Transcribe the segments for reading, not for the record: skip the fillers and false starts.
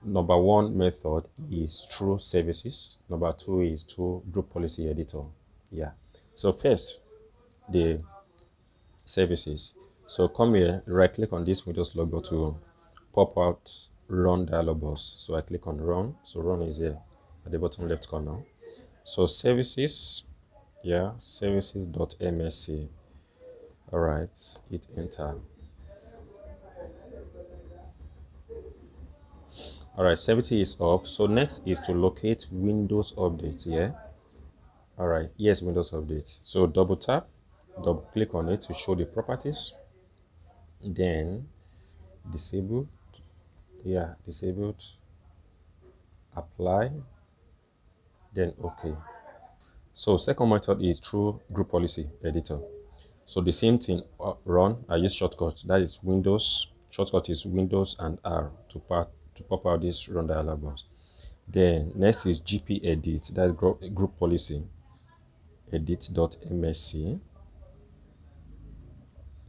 number one method is through services. Number two is through group policy editor. Yeah. So first, the services. So come here, right click on this Windows logo to pop out run dialog box. So I click on run. So run is here at the bottom left corner. So services, yeah, services.msc. All right, hit enter. All right, 70 is up. So next is to locate Windows Update. Yeah. All right. Yes, Windows Update. So double tap, double click on it to show the properties. Then disable. Yeah, disabled. Apply. Then OK. So second method is through group policy editor. So the same thing, run. I use shortcut. That is Windows. Shortcut is Windows and R to pop out this run dialog box. Then next is GP edit. That's group policy edit.msc.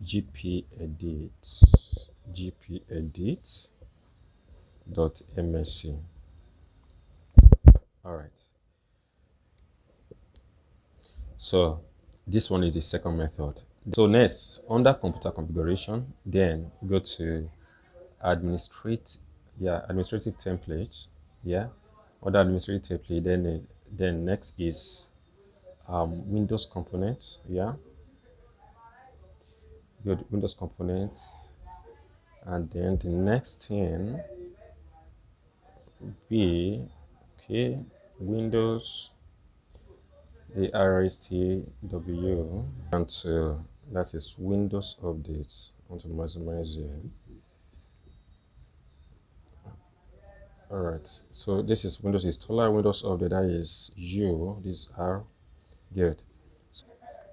GP edit. GP edit.msc. All right. So this one is the second method. So next, under computer configuration, then go to administrative templates. Yeah, under administrative template, then next is Windows components. Yeah, go to Windows components, and then the next thing be okay, Windows, the RSTW, and that is Windows updates. I want to maximize here. All right, so this is Windows installer, Windows update. That is U. This R. Good.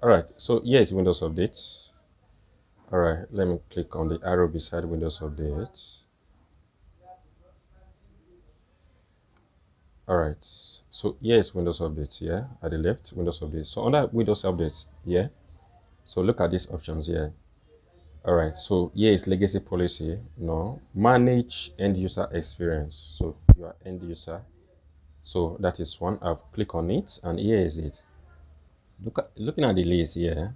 All right, so here is Windows updates. All right, let me click on the arrow beside Windows updates. All right, so here is Windows updates. Yeah, at the left, Windows updates. So under Windows updates, yeah. So look at these options here. All right, so here is legacy policy. No, manage end user experience. So you are end user. So that is one. I've clicked on it, and here is it. Looking at the list here.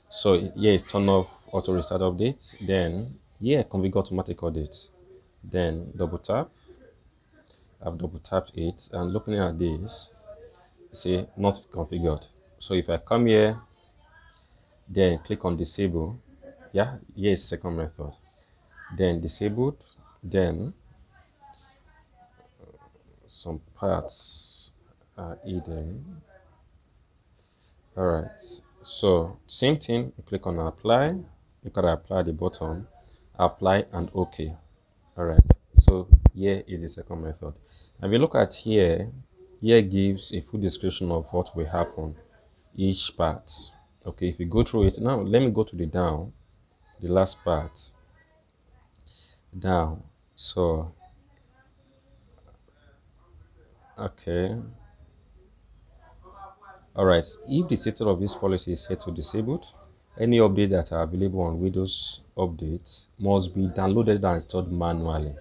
So here is turn off auto restart updates. Then here configure automatic updates. Then double tap. I've double tapped it, and looking at this, see not configured. So if I come here, then click on disable. Yeah, here is second method. Then disabled. Then some parts are hidden. All right, so same thing, click on apply. Look at apply at the bottom, apply and OK. All right, so here is the second method. And we look at here gives a full description of what will happen each part. Okay, if you go through it now, let me go to the down, the last part down. So okay. All right, if the status of this policy is set to disabled, any updates that are available on Windows updates must be downloaded and installed manually.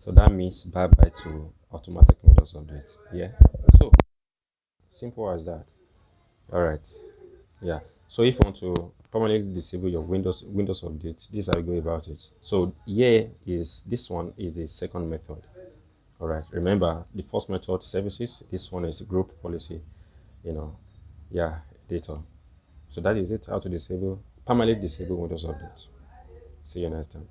So that means bye-bye to automatic Windows update. Yeah, so simple as that. All right, yeah. So if you want to permanently disable your Windows update, this is how you go about it. So here is this one is the second method. All right, remember the first method services. This one is group policy. Yeah, data. So that is it, how to permanently disable Windows updates. See you next time.